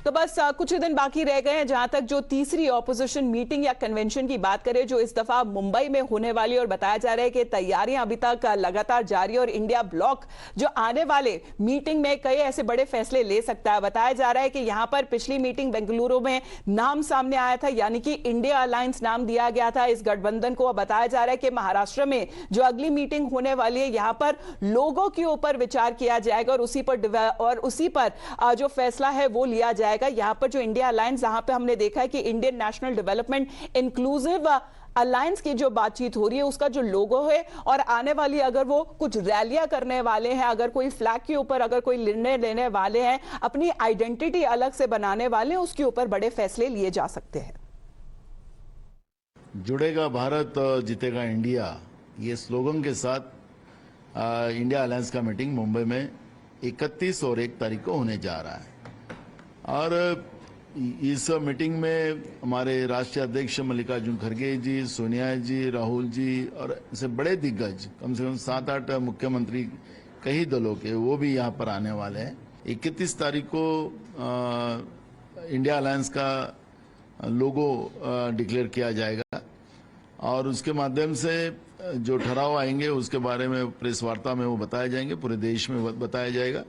तो बस कुछ ही दिन बाकी रह गए हैं जहां तक जो तीसरी ऑपोजिशन मीटिंग या कन्वेंशन की बात करें जो इस दफा मुंबई में होने वाली, और बताया जा रहा है कि तैयारियां अभी तक लगातार जारी है और इंडिया ब्लॉक जो आने वाले मीटिंग में कई ऐसे बड़े फैसले ले सकता है। बताया जा रहा है कि यहां पर पिछली मीटिंग बेंगलुरु में नाम सामने आया था, यानी कि इंडिया अलायंस नाम दिया गया था इस गठबंधन को। बताया जा रहा है कि महाराष्ट्र में जो अगली मीटिंग होने वाली है यहां पर लोगों के ऊपर विचार किया जाएगा और उसी पर जो फैसला है वो लिया जाएगा। यहां पर जो इंडिया अलायंस, जहां पे हमने देखा है कि Indian national development inclusive alliance की जो बातचीत हो रही है उसका जो लोगो है, और आने वाली अगर वो कुछ रैलियां करने वाले हैं, अगर कोई फ्लैग के ऊपर अगर कोई निर्णय लेने वाले हैं, अपनी आइडेंटिटी अलग से बनाने वाले हैं, उसके ऊपर बड़े फैसले लिए जा सकते हैं। जुड़ेगा भारत जीतेगा इंडिया, ये स्लोगन के साथ इंडिया अलायंस का मीटिंग मुंबई में 31 और 1 तारीख को होने जा रहा है। और इस मीटिंग में हमारे राष्ट्रीय अध्यक्ष मल्लिकार्जुन खड़गे जी, सोनिया जी, राहुल जी और ऐसे बड़े दिग्गज, कम से कम 7-8 मुख्यमंत्री कई दलों के, वो भी यहाँ पर आने वाले हैं। 31 तारीख को इंडिया अलायंस का लोगो डिक्लेयर किया जाएगा और उसके माध्यम से जो ठहराव आएंगे उसके बारे में प्रेस वार्ता में वो बताए जाएंगे, पूरे देश में बताया जाएगा।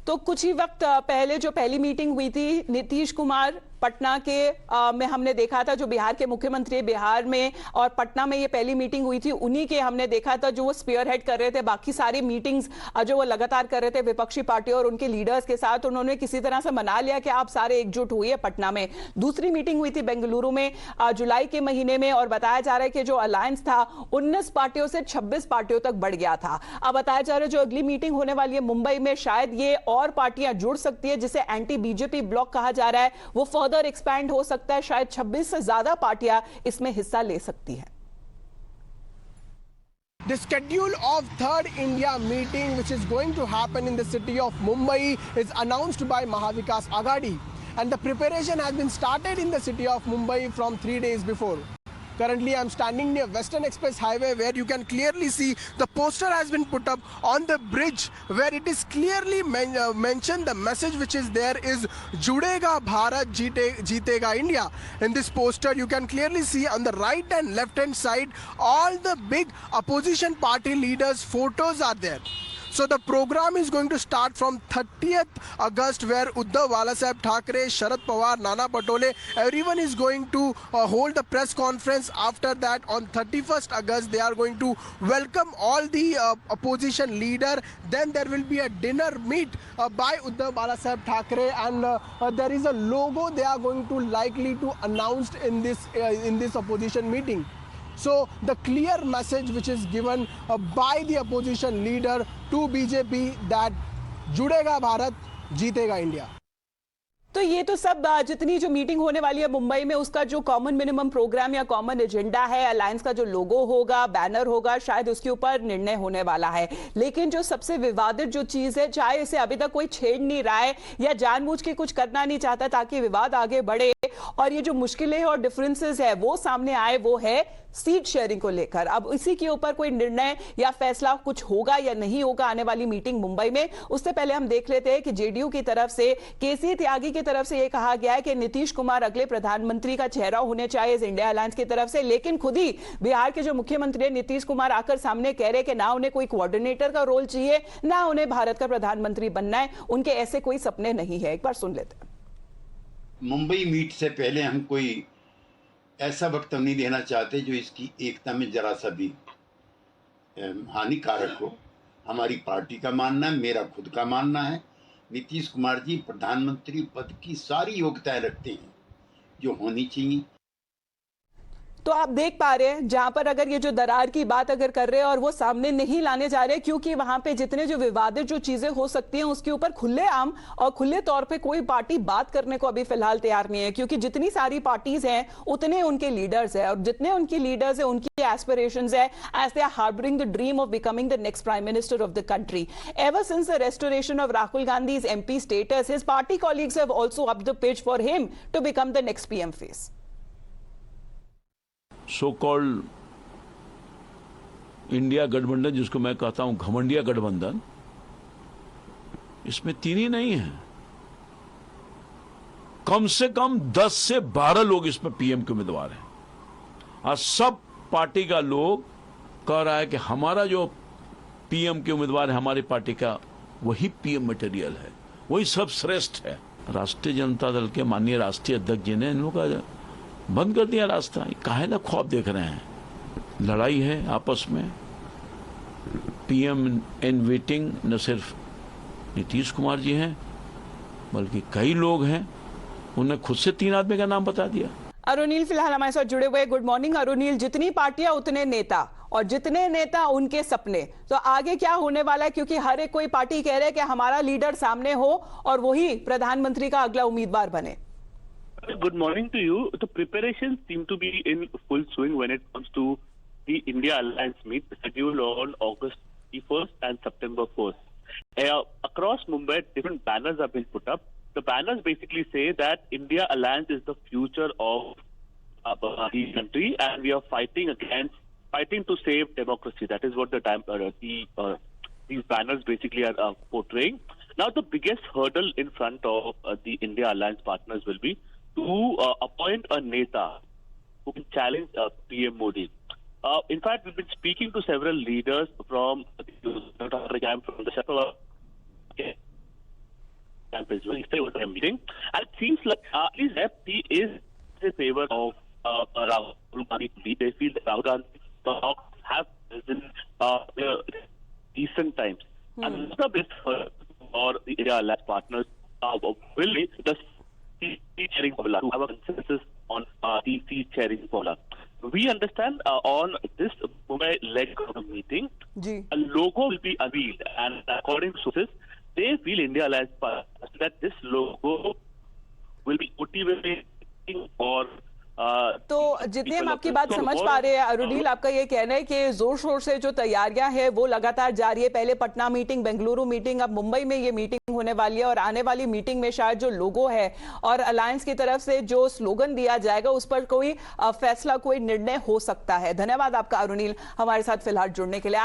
तो कुछ ही वक्त पहले जो पहली मीटिंग हुई थी नीतीश कुमार पटना के में हमने देखा था, जो बिहार के मुख्यमंत्री बिहार में और पटना में ये पहली मीटिंग हुई थी, उन्हीं के हमने देखा था जो वो स्पीयर हेड कर रहे थे बाकी सारी मीटिंग्स जो वो लगातार कर रहे थे विपक्षी पार्टियों और उनके लीडर्स के साथ। उन्होंने किसी तरह से मना लिया कि आप सारे एकजुट हुए पटना में। दूसरी मीटिंग हुई थी बेंगलुरु में जुलाई के महीने में, और बताया जा रहा है कि जो अलायंस था 19 पार्टियों से 26 पार्टियों तक बढ़ गया था। अब बताया जा रहा है जो अगली मीटिंग होने वाली है मुंबई में, शायद ये और पार्टियां जुड़ सकती है, जिसे एंटी बीजेपी ब्लॉक कहा जा रहा है, वो फर्दर एक्सपैंड हो सकता है। शायद 26 से ज्यादा पार्टियां इसमें हिस्सा ले सकती हैं। The schedule of third India meeting, which is going to happen in the city of Mumbai, is announced by Mahavikas Aghadi, and the preparation has been started in the city of Mumbai from 3 days before. Currently, I'm standing near Western Express Highway, where you can clearly see the poster has been put up on the bridge, where it is clearly mentioned. The message which is there is "Judega Bharat, Jeetega India." In this poster, you can clearly see on the right and left hand side all the big opposition party leaders' photos are there. So the program is going to start from 30th August, where Uddhav Balasaheb Thackeray, Sharad Pawar, Nana Patole, everyone is going to hold the press conference. After that, on 31st August, they are going to welcome all the opposition leader. Then there will be a dinner meet by Uddhav Balasaheb Thackeray, and there is a logo they are going to likely to announce in this opposition meeting. So the clear message which is given by the opposition leader to BJP that जुड़ेगा भारत, जीतेगा India. तो ये तो सब जितनी जो meeting होने वाली है मुंबई में उसका जो कॉमन मिनिमम प्रोग्राम या कॉमन एजेंडा है, अलायंस का जो लोगो होगा, बैनर होगा, शायद उसके ऊपर निर्णय होने वाला है। लेकिन जो सबसे विवादित जो चीज है, चाहे इसे अभी तक कोई छेड़ नहीं रहा है या जानबूझ के कुछ करना नहीं चाहता ताकि विवाद आगे बढ़े और ये जो मुश्किलें और डिफरेंसेस है वो सामने आए, वो है सीट शेयरिंग को लेकर। अब इसी के ऊपर कोई निर्णय या फैसला कुछ होगा या नहीं होगा आने वाली मीटिंग मुंबई में। उससे पहले हम देख लेते हैं कि जेडीयू की तरफ से, केसी त्यागी की तरफ से यह कहा गया है कि नीतीश कुमार अगले प्रधानमंत्री का चेहरा होने चाहिए इस इंडिया अलायंस की तरफ से। लेकिन खुद ही बिहार के जो मुख्यमंत्री नीतीश कुमार आकर सामने कह रहे कि ना उन्हें कोई कोऑर्डिनेटर का रोल चाहिए, ना उन्हें भारत का प्रधानमंत्री बनना है, उनके ऐसे कोई सपने नहीं है। एक बार सुन लेते हैं। मुंबई मीट से पहले हम कोई ऐसा वक्त नहीं देना चाहते जो इसकी एकता में जरा सा भी हानिकारक हो। हमारी पार्टी का मानना है, मेरा खुद का मानना है, नीतीश कुमार जी प्रधानमंत्री पद की सारी योग्यताएं रखते हैं जो होनी चाहिए। तो आप देख पा रहे हैं जहां पर अगर ये जो दरार की बात अगर कर रहे हैं और वो सामने नहीं लाने जा रहे, क्योंकि वहां पे जितने जो विवादित जो चीजें हो सकती हैं उसके ऊपर खुलेआम और खुले तौर पे कोई पार्टी बात करने को अभी फिलहाल तैयार नहीं है, क्योंकि जितनी सारी पार्टीज हैं उतने उनके लीडर्स हैं, और जितने उनके लीडर्स हैं उनकी एस्पिरेशंस है as they are harbouring the dream of becoming the next prime minister of the country. Ever since the restoration of Rahul Gandhi's MP status, his party colleagues have also upped the pitch for him to become the next PM face. So called India गठबंधन, जिसको मैं कहता हूं घमंडिया गठबंधन, इसमें तीन ही नहीं है। कम से कम 10 से 12 लोग इसमें पीएम के उम्मीदवार हैं। आज सब पार्टी का लोग कह रहा है कि हमारा जो पीएम के उम्मीदवार है हमारी पार्टी का, वही पीएम मटेरियल है, वही सब श्रेष्ठ है। राष्ट्रीय जनता दल के माननीय राष्ट्रीय अध्यक्ष जी ने इन लोगों का बंद कर दिया रास्ता। काहे ना ख्वाब देख रहे हैं? लड़ाई है आपस में। पीएम इन वेटिंग न सिर्फ नीतीश कुमार जी हैं बल्कि कई लोग हैं। उन्हें खुद से 3 आदमी का नाम बता दिया। अरुणील फिलहाल हमारे साथ जुड़े हुए। Good morning Arunil. जितनी पार्टियां उतने नेता और जितने नेता उनके सपने, तो आगे क्या होने वाला है? क्योंकि हर एक कोई पार्टी कह रहे हैं कि हमारा लीडर सामने हो और वही प्रधानमंत्री का अगला उम्मीदवार बने। Good morning to you. The preparations seem to be in full swing when it comes to the India Alliance meet scheduled on August 1st and September 1st. Across Mumbai, different banners have been put up. The banners basically say that India Alliance is the future of the country, and we are fighting to save democracy. That is what these banners basically are portraying. Now, the biggest hurdle in front of the India Alliance partners will be to appoint a neta who can challenge PM Modi. In fact, we've been speaking to several leaders from the camp, from the Shakala camp as well. They meeting, and it seems like at least FP is in favor of Rahul Gandhi. They feel that Rahul Gandhi talks have risen recent times, and the best for the India Alliance partners will be the seat sharing formula, to have a consensus on the seat sharing formula. We understand on this Mumbai leg of the meeting, a logo will be unveiled, and according to sources, they feel India Alliance partners that this logo will be motivating for तो जितने हम आपकी बात समझ पा रहे हैं अरुणील, आपका ये कहना है कि जोर शोर से जो तैयारियां हैं वो लगातार जारी है। पहले पटना मीटिंग, बेंगलुरु मीटिंग, अब मुंबई में ये मीटिंग होने वाली है और आने वाली मीटिंग में शायद जो लोगो है और अलायंस की तरफ से जो स्लोगन दिया जाएगा उस पर कोई फैसला, कोई निर्णय हो सकता है। धन्यवाद आपका अरुणील हमारे साथ फिलहाल जुड़ने के लिए।